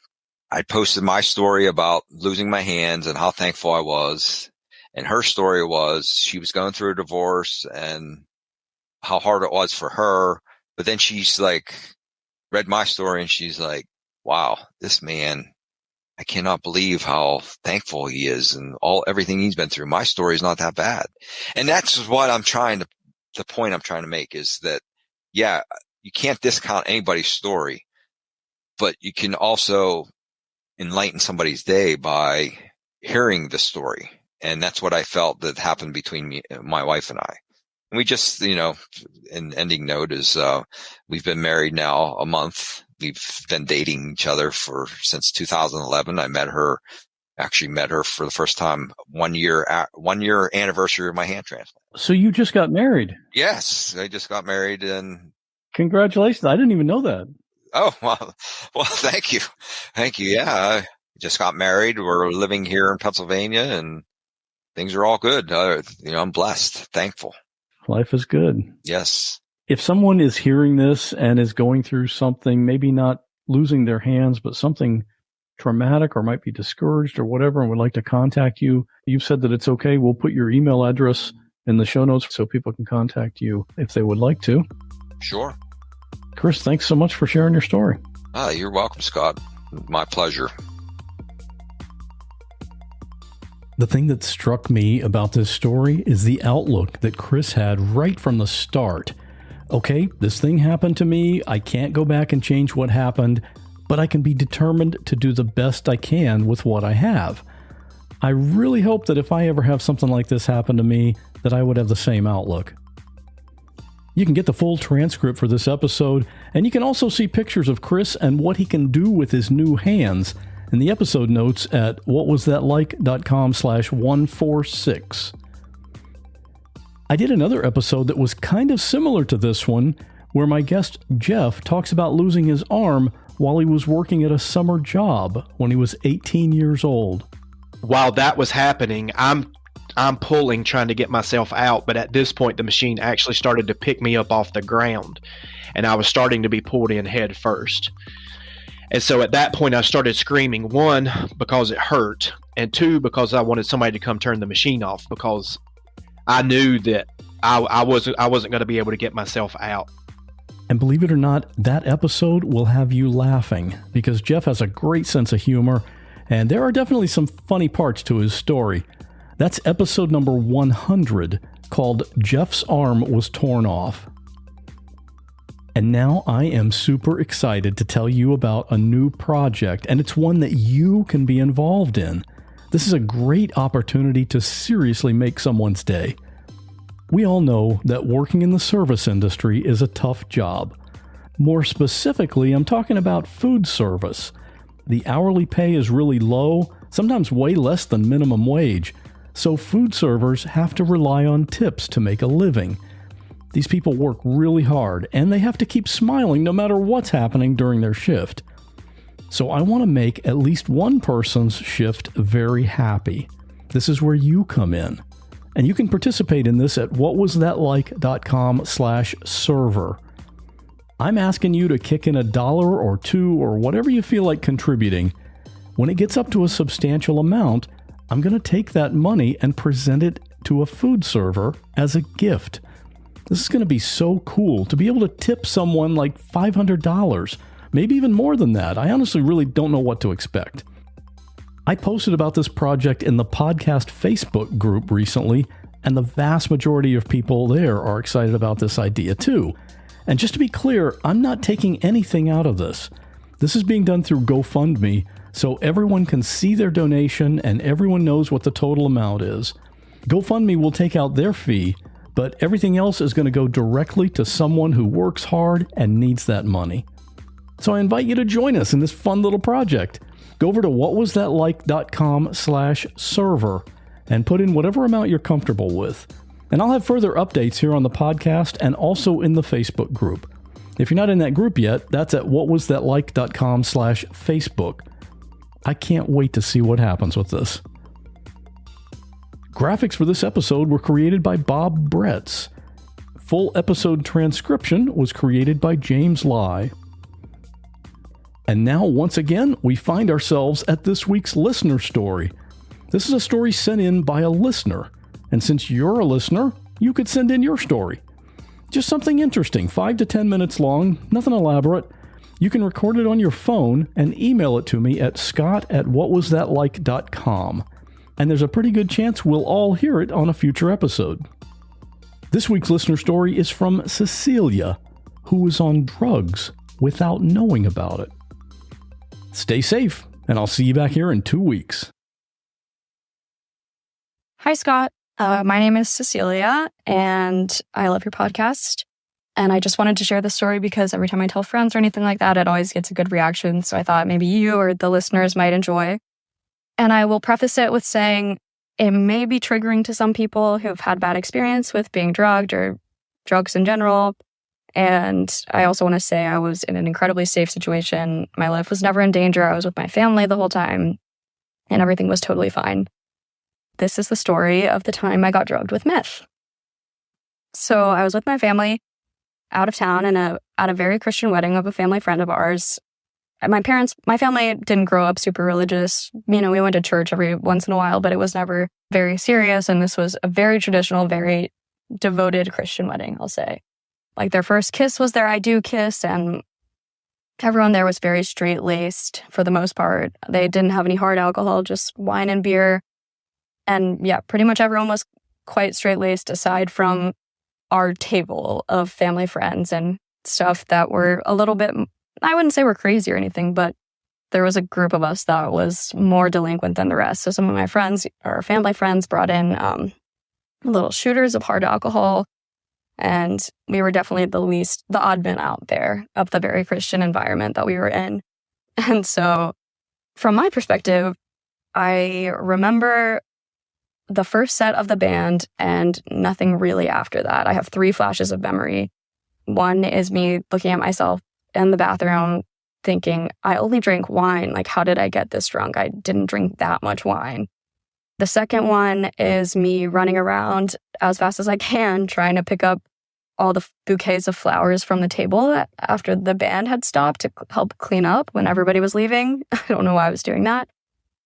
I posted my story about losing my hands and how thankful I was. And her story was she was going through a divorce and how hard it was for her. But then she's like, read my story and she's like, wow, this man, I cannot believe how thankful he is and everything he's been through. My story is not that bad. And that's what the point I'm trying to make is that, you can't discount anybody's story, but you can also enlighten somebody's day by hearing the story. And that's what I felt that happened between my wife and I. And we just, an ending note is, we've been married now a month. We've been dating each other since 2011. I met her for the first time 1 year anniversary of my hand transplant. So you just got married? Yes. I just got married in Congratulations. I didn't even know that. Oh, well, thank you. Thank you. Yeah. I just got married. We're living here in Pennsylvania and things are all good. I'm blessed, thankful. Life is good. Yes. If someone is hearing this and is going through something, maybe not losing their hands, but something traumatic or might be discouraged or whatever, and would like to contact you, you've said that it's okay. We'll put your email address in the show notes so people can contact you if they would like to. Sure. Chris, thanks so much for sharing your story. You're welcome, Scott. My pleasure. The thing that struck me about this story is the outlook that Chris had right from the start. Okay, this thing happened to me. I can't go back and change what happened, but I can be determined to do the best I can with what I have. I really hope that if I ever have something like this happen to me, that I would have the same outlook. You can get the full transcript for this episode, and you can also see pictures of Chris and what he can do with his new hands in the episode notes at whatwasthatlike.com/146. I did another episode that was kind of similar to this one, where my guest Jeff talks about losing his arm while he was working at a summer job when he was 18 years old. While that was happening, I'm pulling, trying to get myself out, but at this point, the machine actually started to pick me up off the ground, and I was starting to be pulled in head first. And so at that point, I started screaming, one, because it hurt, and two, because I wanted somebody to come turn the machine off, because I knew that I wasn't going to be able to get myself out. And believe it or not, that episode will have you laughing, because Jeff has a great sense of humor, and there are definitely some funny parts to his story. That's episode number 100, called Jeff's Arm Was Torn Off. And now I am super excited to tell you about a new project, and it's one that you can be involved in. This is a great opportunity to seriously make someone's day. We all know that working in the service industry is a tough job. More specifically, I'm talking about food service. The hourly pay is really low, sometimes way less than minimum wage. So food servers have to rely on tips to make a living. These people work really hard, and they have to keep smiling no matter what's happening during their shift. So I want to make at least one person's shift very happy. This is where you come in. And you can participate in this at whatwasthatlike.com/server. I'm asking you to kick in $1 or $2 or whatever you feel like contributing. When it gets up to a substantial amount, I'm going to take that money and present it to a food server as a gift. This is going to be so cool to be able to tip someone like $500, maybe even more than that. I honestly really don't know what to expect. I posted about this project in the podcast Facebook group recently, and the vast majority of people there are excited about this idea too. And just to be clear, I'm not taking anything out of this. This is being done through GoFundMe, so everyone can see their donation and everyone knows what the total amount is. GoFundMe will take out their fee, but everything else is going to go directly to someone who works hard and needs that money. So I invite you to join us in this fun little project. Go over to whatwasthatlike.com/server and put in whatever amount you're comfortable with. And I'll have further updates here on the podcast and also in the Facebook group. If you're not in that group yet, that's at whatwasthatlike.com/Facebook. I can't wait to see what happens with this. Graphics for this episode were created by Bob Bretz. Full episode transcription was created by James Lai. And now, once again, we find ourselves at this week's listener story. This is a story sent in by a listener. And since you're a listener, you could send in your story. Just something interesting, 5 to 10 minutes long, nothing elaborate. You can record it on your phone and email it to me at scott@whatwasthatlike.com. And there's a pretty good chance we'll all hear it on a future episode. This week's listener story is from Cecilia, who was on drugs without knowing about it. Stay safe, and I'll see you back here in 2 weeks. Hi, Scott. My name is Cecilia, and I love your podcast. And I just wanted to share this story because every time I tell friends or anything like that, it always gets a good reaction. So I thought maybe you or the listeners might enjoy. And I will preface it with saying it may be triggering to some people who've had bad experience with being drugged or drugs in general. And I also want to say I was in an incredibly safe situation. My life was never in danger. I was with my family the whole time, and everything was totally fine. This is the story of the time I got drugged with meth. So I was with my family out of town at a very Christian wedding of a family friend of ours. My family didn't grow up super religious. We went to church every once in a while, but it was never very serious. And this was a very traditional, very devoted Christian wedding, I'll say. Like, their first kiss was their I do kiss, and everyone there was very straight-laced for the most part. They didn't have any hard alcohol, just wine and beer. And yeah, pretty much everyone was quite straight-laced aside from our table of family friends and stuff that were a little bit, I wouldn't say we're crazy or anything, but there was a group of us that was more delinquent than the rest. So some of my friends, or family friends, brought in little shooters of hard alcohol. And we were definitely the odd man out there of the very Christian environment that we were in. And so from my perspective, I remember the first set of the band and nothing really after that. I have 3 flashes of memory. One is me looking at myself in the bathroom thinking, I only drank wine. Like, how did I get this drunk? I didn't drink that much wine. The second one is me running around as fast as I can, trying to pick up all the bouquets of flowers from the table after the band had stopped to help clean up when everybody was leaving. I don't know why I was doing that.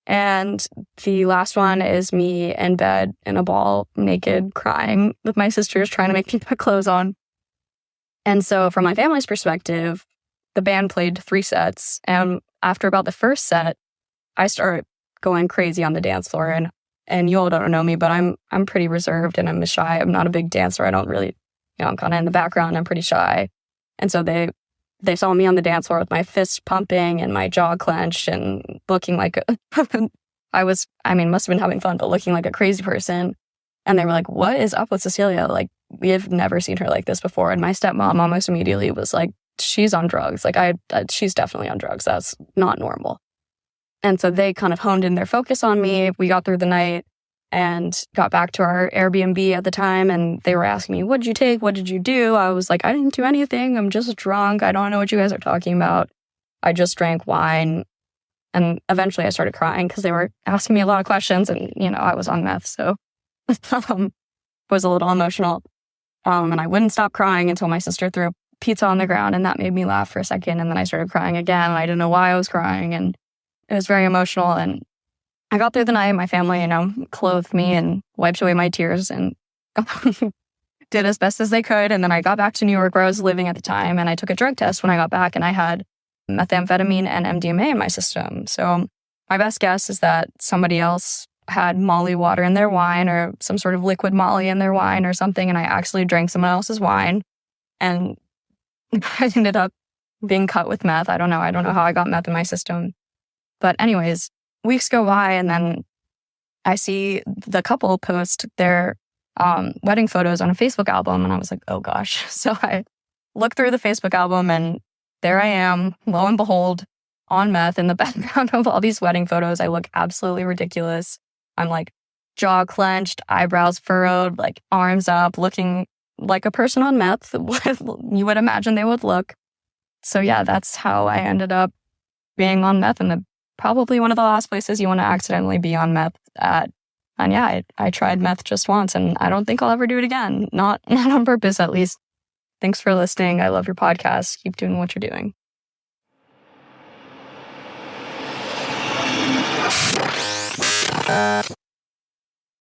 And the last one is me in bed in a ball, naked, crying with my sisters, trying to make me put clothes on. And so from my family's perspective, the band played 3 sets. And after about the first set, I started going crazy on the dance floor. And you all don't know me, but I'm pretty reserved and I'm shy. I'm not a big dancer. I don't really, I'm kind of in the background. I'm pretty shy. And so they saw me on the dance floor with my fists pumping and my jaw clenched and looking like must have been having fun, but looking like a crazy person. And they were like, what is up with Cecilia? Like, we have never seen her like this before. And my stepmom almost immediately was like, she's on drugs. Like, she's definitely on drugs. That's not normal. And so they kind of honed in their focus on me. We got through the night and got back to our Airbnb at the time. And they were asking me, what did you take? What did you do? I was like, I didn't do anything. I'm just drunk. I don't know what you guys are talking about. I just drank wine. And eventually I started crying because they were asking me a lot of questions. And, I was on meth. So was a little emotional. And I wouldn't stop crying until my sister threw pizza on the ground. And that made me laugh for a second. And then I started crying again. And I didn't know why I was crying. And it was very emotional. And I got through the night. My family, clothed me and wiped away my tears and did as best as they could. And then I got back to New York where I was living at the time. And I took a drug test when I got back. And I had methamphetamine and MDMA in my system. So my best guess is that somebody else had Molly water in their wine or some sort of liquid Molly in their wine or something. And I actually drank someone else's wine. And I ended up being cut with meth. I don't know how I got meth in my system. But anyways, weeks go by and then I see the couple post their wedding photos on a Facebook album. And I was like, oh gosh. So I look through the Facebook album and there I am, lo and behold, on meth in the background of all these wedding photos. I look absolutely ridiculous. I'm like jaw clenched, eyebrows furrowed, like arms up, looking like a person on meth. You would imagine they would look. So yeah, that's how I ended up being on meth in probably one of the last places you want to accidentally be on meth at. And yeah, I tried meth just once and I don't think I'll ever do it again. Not on purpose, at least. Thanks for listening. I love your podcast. Keep doing what you're doing.